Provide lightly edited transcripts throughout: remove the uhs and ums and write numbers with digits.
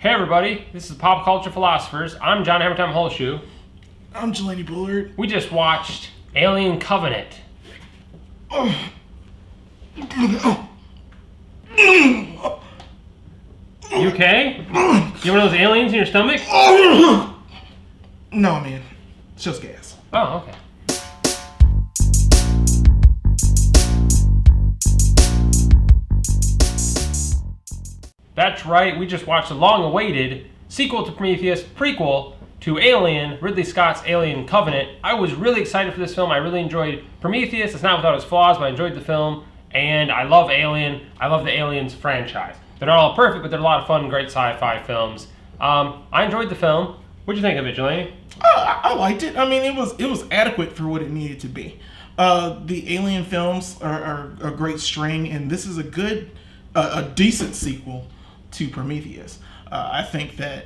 Hey everybody, this is Pop Culture Philosophers. I'm John Hammertime Holshoe. I'm Jelani Bullard. We just watched Alien Covenant. You okay? You have one of those aliens in your stomach? No, man. It's just gas. Oh, okay. That's right, we just watched the long-awaited sequel to Prometheus, prequel to Alien, Ridley Scott's Alien Covenant. I was really excited for this film. I really enjoyed Prometheus. It's not without its flaws, but I enjoyed the film. And I love Alien. I love the Aliens franchise. They're not all perfect, but they're a lot of fun, great sci-fi films. I enjoyed the film. What'd you think of it, Jelani? I liked it. I mean, it was adequate for what it needed to be. The Alien films are a great string, and this is a decent sequel to Prometheus. I think that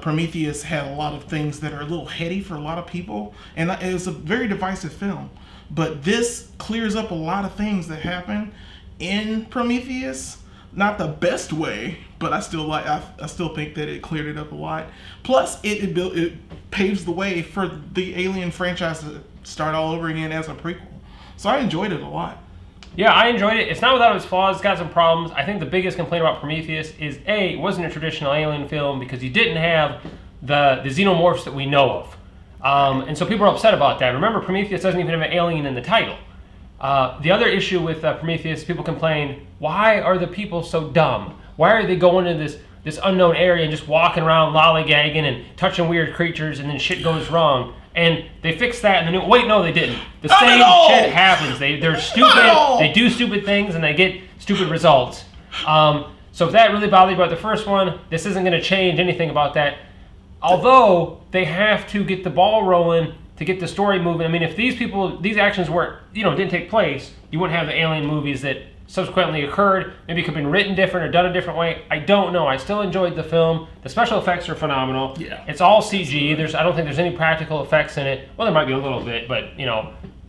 Prometheus had a lot of things that are a little heady for a lot of people, and it was a very divisive film. But this clears up a lot of things that happen in Prometheus. Not the best way, but I still think that it cleared it up a lot. Plus, it paves the way for the Alien franchise to start all over again as a prequel. So I enjoyed it a lot. Yeah, I enjoyed it. It's not without its flaws. It's got some problems. I think the biggest complaint about Prometheus is, A, it wasn't a traditional Alien film because you didn't have the xenomorphs that we know of. And so people are upset about that. Remember, Prometheus doesn't even have an alien in the title. The other issue with Prometheus, people complain, why are the people so dumb? Why are they going to this unknown area and just walking around lollygagging and touching weird creatures and then shit goes wrong? And they fixed that in the new... Wait, no, they didn't. The same shit happens. They're stupid, they do stupid things, and they get stupid results. So if that really bothered you about the first one, this isn't going to change anything about that. Although, they have to get the ball rolling to get the story moving. I mean, if these actions didn't take place, you wouldn't have the Alien movies that subsequently occurred. Maybe it could have been written different or done a different way. I don't know. I still enjoyed the film. The special effects are phenomenal. Yeah. It's all CG. I don't think there's any practical effects in it. Well, there might be a little bit, but,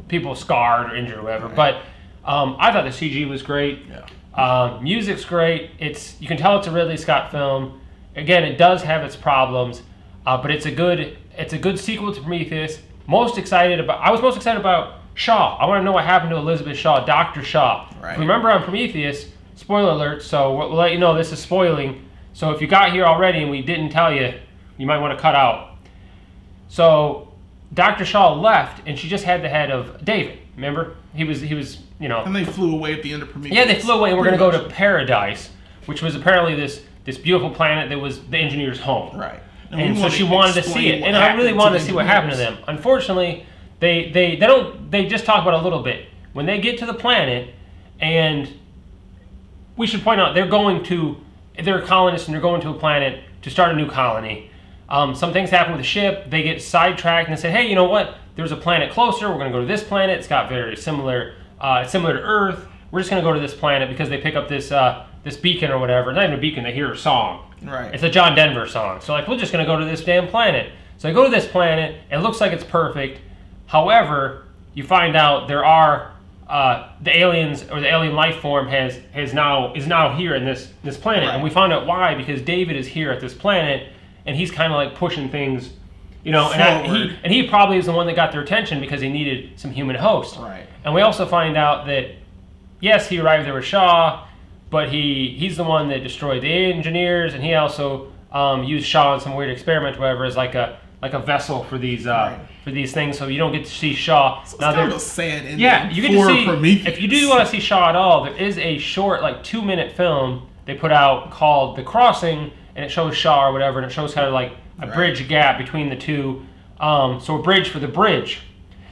people scarred or injured or whatever. Right. But I thought the CG was great. Yeah. Music's great. You can tell it's a Ridley Scott film. Again, it does have its problems, but it's a good sequel to Prometheus. I was most excited about Shaw. I want to know what happened to Elizabeth Shaw, Dr. Shaw. Right. Remember on Prometheus, spoiler alert, so we'll let you know this is spoiling. So if you got here already and we didn't tell you, you might want to cut out. So Dr. Shaw left and she just had the head of David. Remember? He was. And they flew away at the end of Prometheus. Yeah, they flew away and we're going to go to Paradise, which was apparently this beautiful planet that was the engineer's home. Right. And so she wanted to see it. And I really wanted to see what happened to them. Unfortunately, they just talk about it a little bit. When they get to the planet, and we should point out they're colonists and they're going to a planet to start a new colony. Some things happen with the ship. They get sidetracked and they say, hey, you know what? There's a planet closer. We're going to go to this planet. It's got very similar, similar to Earth. We're just going to go to this planet because they pick up this beacon or whatever. It's not even a beacon. They hear a song. Right. It's a John Denver song. So we're just going to go to this damn planet. So they go to this planet. It looks like it's perfect. However, you find out there are the aliens, or the alien life form is now here in this planet, right. And we found out why, because David is here at this planet, and he's kind of like pushing things, and he probably is the one that got their attention because he needed some human host. Right. And we also find out that yes, he arrived there with Shaw, but he's the one that destroyed the engineers, and he also used Shaw in some weird experiment, whatever, as like a vessel for these things, so you don't get to see Shaw. So it's kind of a sad ending. Yeah, you get to see Prometheus. If you do want to see Shaw at all, there is a short, 2-minute film they put out called The Crossing, and it shows Shaw or whatever, and it shows kind of like a bridge gap between the two. So a bridge for the bridge.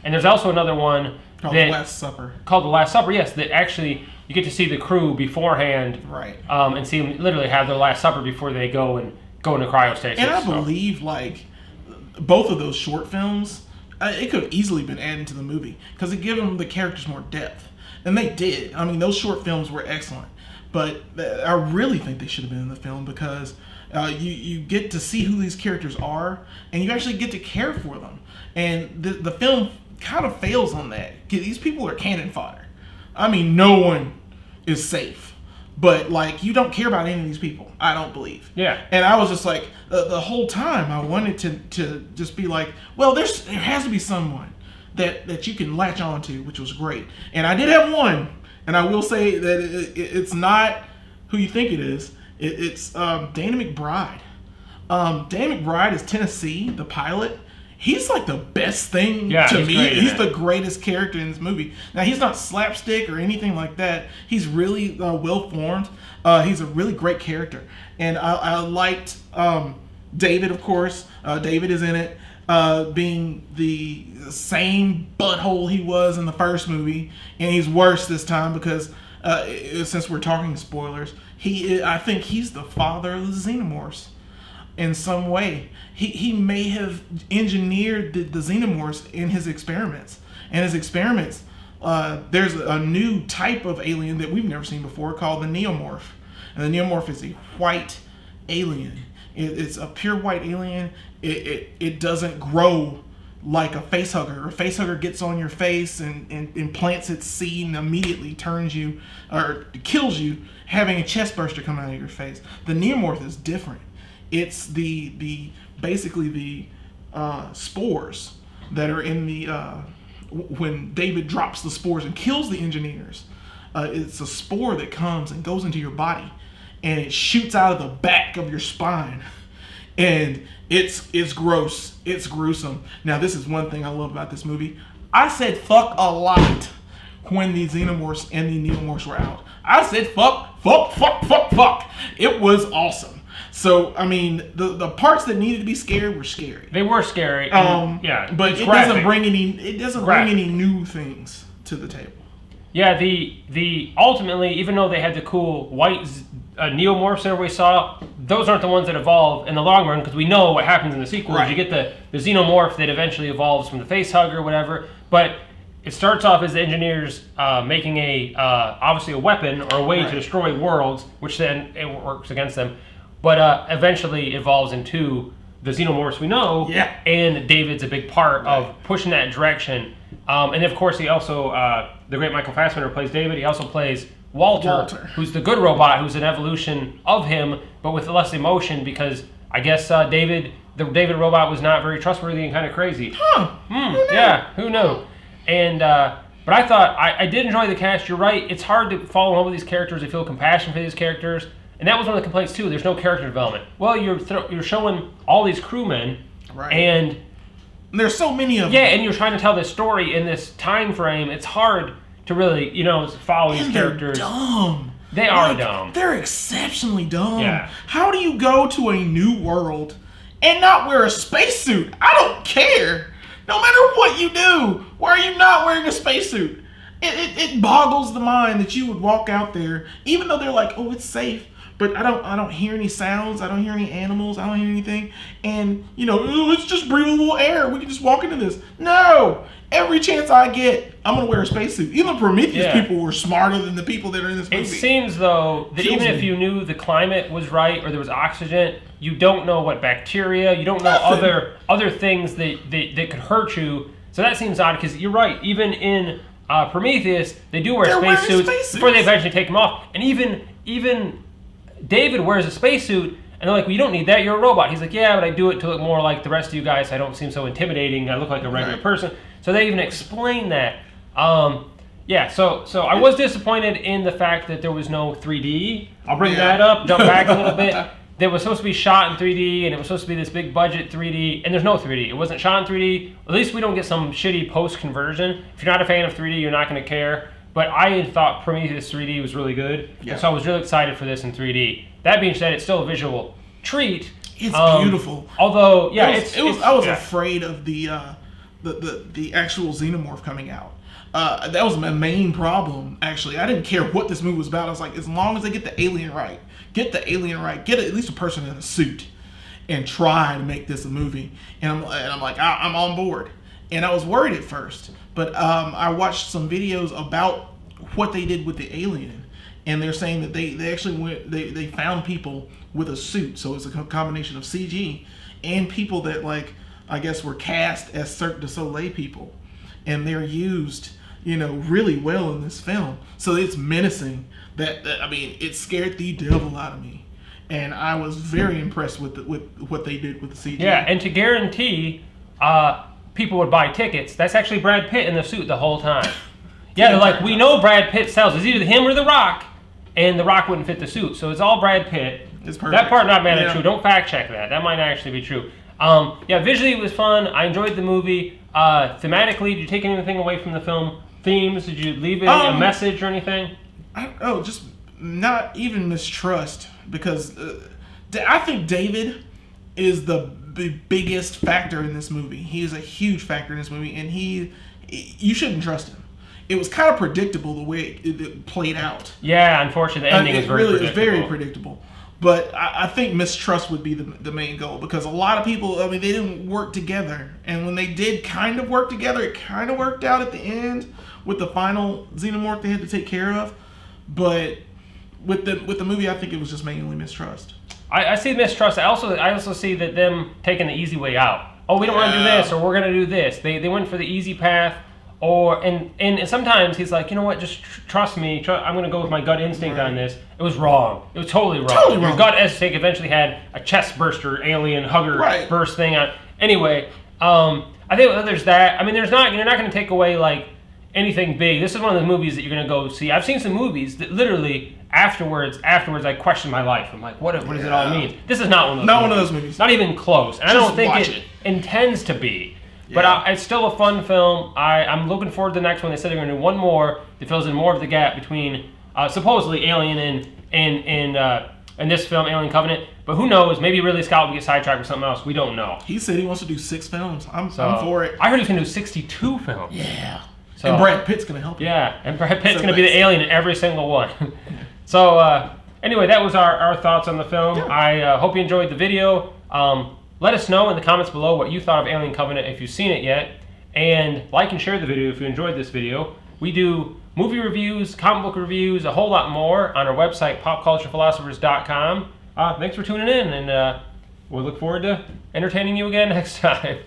And there's also another one called The Last Supper. Called The Last Supper, yes, that actually you get to see the crew beforehand, right? And see them literally have their Last Supper before they go into cryostasis. And I believe both of those short films, it could have easily been added to the movie because it gave them the characters more depth, and they did. I mean, those short films were excellent, but I really think they should have been in the film because you get to see who these characters are, and you actually get to care for them. And the film kind of fails on that. These people are cannon fodder. I mean, no one is safe. but like you don't care about any of these people. I don't believe. Yeah. And I was just like the whole time I wanted to just be like, well, there has to be someone that you can latch on to, which was great. And I did have one, and I will say that it's not who you think it is. It's Dana McBride. Dana McBride is Tennessee, the pilot. He's like the best thing to me. He's the greatest character in this movie. Now, he's not slapstick or anything like that. He's really well-formed. He's a really great character. And I liked David, of course. David is in it, being the same butthole he was in the first movie. And he's worse this time because, since we're talking spoilers, I think he's the father of the Xenomorphs. In some way, he may have engineered the Xenomorphs in his experiments. And his experiments, there's a new type of alien that we've never seen before called the Neomorph. And the Neomorph is a white alien. It's a pure white alien. It doesn't grow like a facehugger. A facehugger gets on your face and implants its seed and immediately turns you or kills you, having a chest burster come out of your face. The Neomorph is different. It's basically the spores that are in the when David drops the spores and kills the engineers. It's a spore that comes and goes into your body, and it shoots out of the back of your spine, and it's gross. It's gruesome. Now, this is one thing I love about this movie. I said fuck a lot when the Xenomorphs and the Neomorphs were out. I said fuck. It was awesome. So, I mean, the parts that needed to be scary were scary. They were scary. Yeah, but it doesn't bring any new things to the table. Yeah, the ultimately, even though they had the cool white neomorphs that everybody saw, those aren't the ones that evolve in the long run, because we know what happens in the sequel. Right. You get the xenomorph that eventually evolves from the facehugger or whatever, but it starts off as the engineers making obviously a weapon or a way to destroy worlds, which then it works against them. But eventually evolves into the xenomorphs we know, and David's a big part of pushing that direction. And of course, he also, the great Michael Fassbender plays David. He also plays Walter, who's the good robot, who's an evolution of him, but with less emotion, because I guess the David robot was not very trustworthy and kind of crazy. Who knew? And but I thought I did enjoy the cast. You're right. It's hard to fall in love with these characters. I feel compassion for these characters. And that was one of the complaints too. There's no character development. Well, you're showing all these crewmen, and there's so many of them. Yeah, and you're trying to tell this story in this time frame. It's hard to really, follow these characters. They're dumb. They are dumb. They're exceptionally dumb. Yeah. How do you go to a new world and not wear a spacesuit? I don't care. No matter what you do, why are you not wearing a spacesuit? It boggles the mind that you would walk out there, even though they're like, oh, it's safe. But I don't hear any sounds. I don't hear any animals. I don't hear anything. And, it's just breathable air. We can just walk into this. No! Every chance I get, I'm going to wear a spacesuit. Even Prometheus people were smarter than the people that are in this movie. It seems, though, that even if you knew the climate was right or there was oxygen, you don't know what bacteria, you don't know other things that could hurt you. So that seems odd, because you're right. Even in Prometheus, they do wear spacesuits before they eventually take them off. And even David wears a spacesuit, and they're like, well, you don't need that, you're a robot. He's like, yeah, but I do it to look more like the rest of you guys, so I don't seem so intimidating, I look like a regular person. So they even explain that. So I was disappointed in the fact that there was no 3D. I'll bring that up, jump back a little bit. That was supposed to be shot in 3D, and it was supposed to be this big budget 3D, and there's no 3D. It wasn't shot in 3D. At least we don't get some shitty post-conversion. If you're not a fan of 3D, you're not going to care. But I thought Prometheus 3D was really good, so I was really excited for this in 3D. That being said, it's still a visual treat. It's beautiful. Although, I was afraid of the actual xenomorph coming out. That was my main problem, actually. I didn't care what this movie was about. I was like, as long as they get the alien right, get at least a person in a suit, and try to make this a movie. And I'm like, I'm on board. And I was worried at first, but I watched some videos about what they did with the alien, and they're saying that they actually they found people with a suit, so it's a combination of CG and people that, like, I guess were cast as Cirque du Soleil people, and they're used really well in this film. So it's menacing. I mean, it scared the devil out of me, and I was very impressed with what they did with the CG. Yeah, and to guarantee people would buy tickets, that's actually Brad Pitt in the suit the whole time. Yeah, they're like, we know Brad Pitt sells. It's either him or The Rock, and The Rock wouldn't fit the suit, so it's all Brad Pitt. It's perfect. That part not bad true. Don't fact check that. That might not actually be true. Visually it was fun. I enjoyed the movie. Thematically, did you take anything away from the film? Themes? Did you leave it a message or anything? Just not even mistrust, because I think David is the biggest factor in this movie. He is a huge factor in this movie, and you shouldn't trust him. It was kind of predictable the way it played out. Yeah, unfortunately, the ending is very predictable. It's very predictable. But I think mistrust would be the main goal, because a lot of people, they didn't work together. And when they did kind of work together, it kind of worked out at the end with the final xenomorph they had to take care of. But with the movie, I think it was just mainly mistrust. I see mistrust. I also see that them taking the easy way out. Oh, we don't want to do this, or we're going to do this. They went for the easy path. And sometimes he's like, you know what, just trust me. I'm going to go with my gut instinct on this. It was wrong. It was totally wrong. Your gut instinct eventually had a chest burster, alien hugger burst thing on. Anyway, I think there's that. I mean, you're not going to take away like anything big. This is one of the movies that you're going to go see. I've seen some movies that literally afterwards I question my life. I'm like, what does it all mean? This is not one of those. Not one of those movies. Not even close. And I don't think it intends to be. But it's still a fun film. I'm looking forward to the next one. They said they're going to do one more that fills in more of the gap between supposedly Alien and this film, Alien Covenant. But who knows? Maybe Ridley Scott will get sidetracked with something else. We don't know. He said he wants to do 6 films. I'm for it. I heard he's going to do 62 films. Yeah. So, and Brad Pitt's going to help him. Yeah, and Brad Pitt's going to be the alien in every single one. So anyway, that was our thoughts on the film. Yeah. I hope you enjoyed the video. Let us know in the comments below what you thought of Alien Covenant if you've seen it yet. And like and share the video if you enjoyed this video. We do movie reviews, comic book reviews, a whole lot more on our website, popculturephilosophers.com. Thanks for tuning in, and we'll look forward to entertaining you again next time.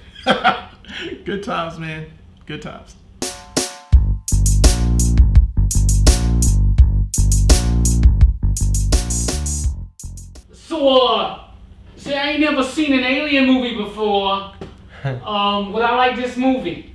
Good times, man. Good times. So, see, I ain't never seen an alien movie before. But I like this movie.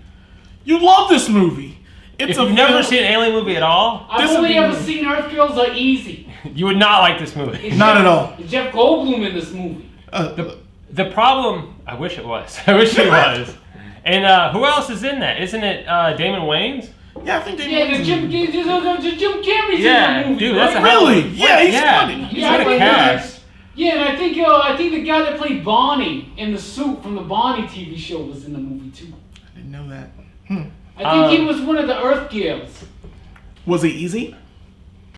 You love this movie. If you've never seen an alien movie at all, I've only ever seen Earth Girls Are Easy. You would not like this movie. Not at all. Jeff Goldblum in this movie. The problem, I wish it was. I wish it was. And who else is in that? Isn't it Damon Wayans? Yeah, I think Damon Wayans. Jim Carrey's in that movie. Dude, that's really? Yeah, he's funny. He's got a cast. Yeah, and I think the guy that played Bonnie in the suit from the Bonnie TV show was in the movie too. I didn't know that. I think he was one of the Earth Girls. Was he easy?